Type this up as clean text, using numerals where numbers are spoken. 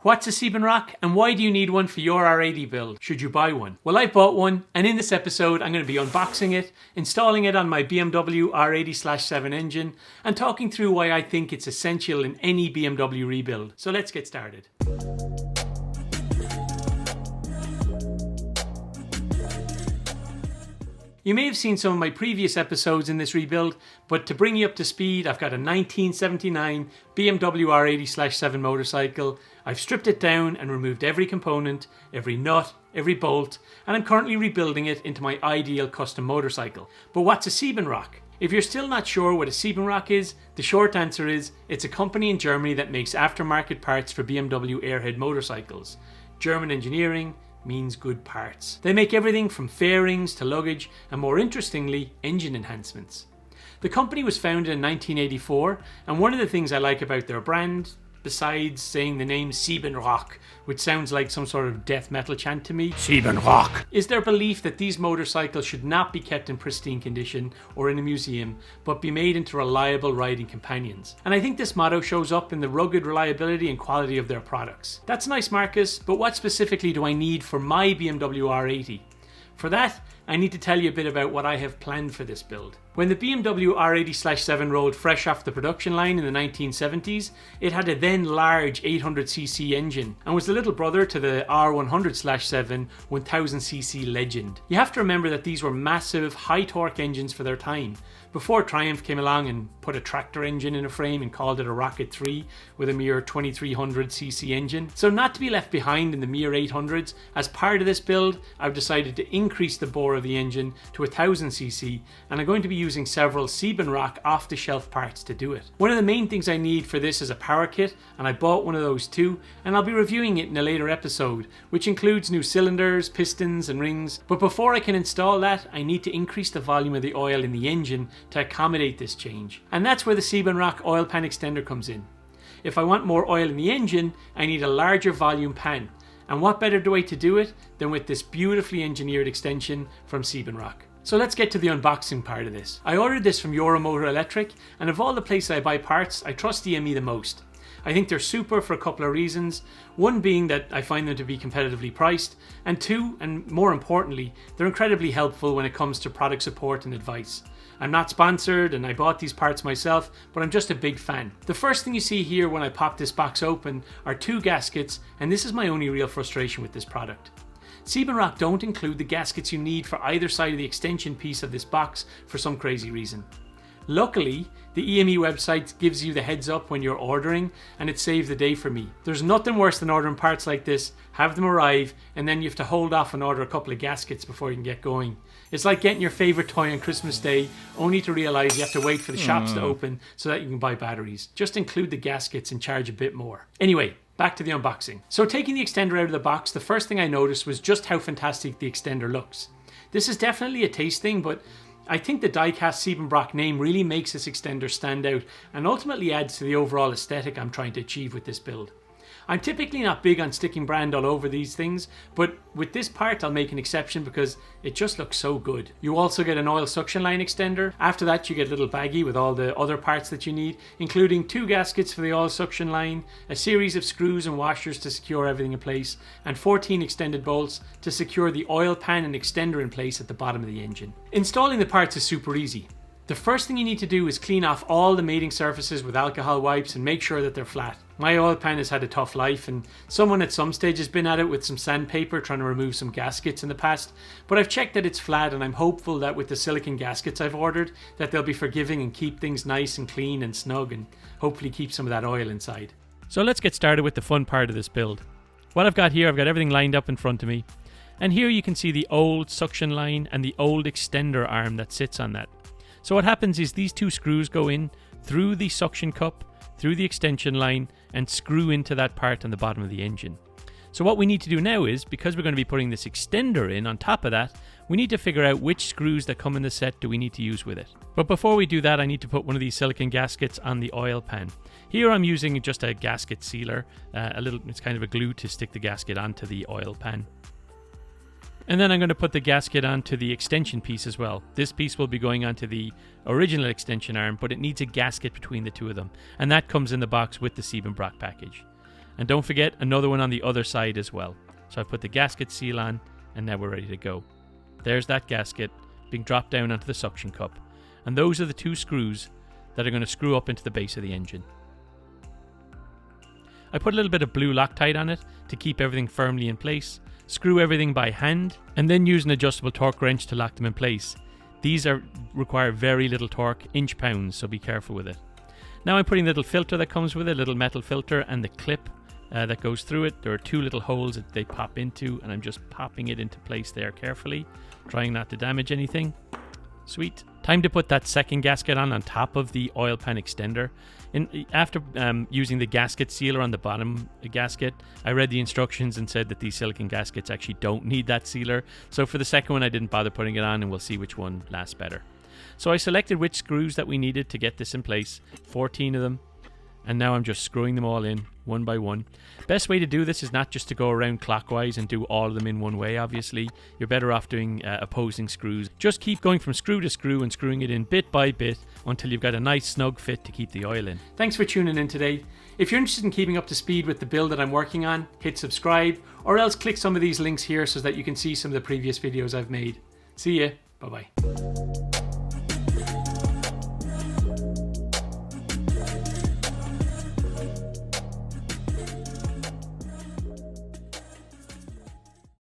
What's a Siebenrock and why do you need one for your R80 build? Should you buy one? Well, I bought one, and in this episode I'm going to be unboxing it, installing it on my BMW R80/7 engine, and talking through why I think it's essential in any BMW rebuild. So let's get started. You may have seen some of my previous episodes in this rebuild, but to bring you up to speed, I've got a 1979 BMW R80/7 motorcycle. I've stripped it down and removed every component, every nut, every bolt, and I'm currently rebuilding it into my ideal custom motorcycle. But what's a Siebenrock? If you're still not sure what a Siebenrock is, the short answer is it's a company in Germany that makes aftermarket parts for BMW airhead motorcycles. German engineering means good parts. They make everything from fairings to luggage and, more interestingly, engine enhancements. The company was founded in 1984, and one of the things I like about their brand, besides saying the name Siebenrock, which sounds like some sort of death metal chant to me, Siebenrock, is their belief that these motorcycles should not be kept in pristine condition or in a museum, but be made into reliable riding companions. And I think this motto shows up in the rugged reliability and quality of their products. That's nice, Marcus, but what specifically do I need for my BMW R80? For that, I need to tell you a bit about what I have planned for this build. When the BMW R80/7 rolled fresh off the production line in the 1970s, it had a then large 800cc engine and was the little brother to the R100/7 1000cc Legend. You have to remember that these were massive, high torque engines for their time, before Triumph came along and put a tractor engine in a frame and called it a Rocket 3 with a mere 2300cc engine. So not to be left behind in the mere 800s, as part of this build, I've decided to increase the bore of the engine to 1000cc, and I'm going to be using several Siebenrock off-the-shelf parts to do it. One of the main things I need for this is a power kit, and I bought one of those too, and I'll be reviewing it in a later episode, which includes new cylinders, pistons and rings. But before I can install that, I need to increase the volume of the oil in the engine to accommodate this change. And that's where the Siebenrock Oil Pan Extender comes in. If I want more oil in the engine, I need a larger volume pan. And what better way to do it than with this beautifully engineered extension from Siebenrock. So let's get to the unboxing part of this. I ordered this from Motor Electric, and of all the places I buy parts, I trust EME the most. I think they're super for a couple of reasons. One being that I find them to be competitively priced, and two, and more importantly, they're incredibly helpful when it comes to product support and advice. I'm not sponsored and I bought these parts myself, but I'm just a big fan. The first thing you see here when I pop this box open are two gaskets, and this is my only real frustration with this product. Siebenrock don't include the gaskets you need for either side of the extension piece of this box for some crazy reason. Luckily, the EME website gives you the heads up when you're ordering, and it saved the day for me. There's nothing worse than ordering parts like this, have them arrive, and then you have to hold off and order a couple of gaskets before you can get going. It's like getting your favourite toy on Christmas Day, only to realise you have to wait for the shops to open so that you can buy batteries. Just include the gaskets and charge a bit more. Anyway, back to the unboxing. So taking the extender out of the box, the first thing I noticed was just how fantastic the extender looks. This is definitely a taste thing, but I think the die-cast Siebenrock name really makes this extender stand out and ultimately adds to the overall aesthetic I'm trying to achieve with this build. I'm typically not big on sticking brand all over these things, but with this part I'll make an exception because it just looks so good. You also get an oil suction line extender. After that you get a little baggie with all the other parts that you need, including two gaskets for the oil suction line, a series of screws and washers to secure everything in place, and 14 extended bolts to secure the oil pan and extender in place at the bottom of the engine. Installing the parts is super easy. The first thing you need to do is clean off all the mating surfaces with alcohol wipes and make sure that they're flat. My oil pan has had a tough life, and someone at some stage has been at it with some sandpaper trying to remove some gaskets in the past, but I've checked that it's flat, and I'm hopeful that with the silicone gaskets I've ordered that they'll be forgiving and keep things nice and clean and snug and hopefully keep some of that oil inside. So let's get started with the fun part of this build. What I've got here, I've got everything lined up in front of me, and here you can see the old suction line and the old extender arm that sits on that. So what happens is these two screws go in through the suction cup, through the extension line, and screw into that part on the bottom of the engine. So what we need to do now is, because we're going to be putting this extender in on top of that, we need to figure out which screws that come in the set do we need to use with it. But before we do that, I need to put one of these silicone gaskets on the oil pan. Here I'm using just a gasket sealer, it's kind of a glue to stick the gasket onto the oil pan. And then I'm going to put the gasket onto the extension piece as well. This piece will be going onto the original extension arm, but it needs a gasket between the two of them. And that comes in the box with the Siebenrock package. And don't forget another one on the other side as well. So I put the gasket seal on, and now we're ready to go. There's that gasket being dropped down onto the suction cup. And those are the 2 screws that are going to screw up into the base of the engine. I put a little bit of blue Loctite on it to keep everything firmly in place, screw everything by hand, and then use an adjustable torque wrench to lock them in place. These require very little torque, inch-pounds, so be careful with it. Now I'm putting the little filter that comes with it, a little metal filter, and the clip that goes through it. There are 2 little holes that they pop into, and I'm just popping it into place there carefully, trying not to damage anything. Sweet. Time to put that second gasket on top of the oil pan extender. After using the gasket sealer on the bottom gasket, I read the instructions and said that these silicone gaskets actually don't need that sealer. So for the second one, I didn't bother putting it on, and we'll see which one lasts better. So I selected which screws that we needed to get this in place, 14 of them. And now I'm just screwing them all in, one by one. Best way to do this is not just to go around clockwise and do all of them in one way, obviously. You're better off doing opposing screws. Just keep going from screw to screw and screwing it in bit by bit until you've got a nice snug fit to keep the oil in. Thanks for tuning in today. If you're interested in keeping up to speed with the build that I'm working on, hit subscribe, or else click some of these links here so that you can see some of the previous videos I've made. See ya. Bye-bye.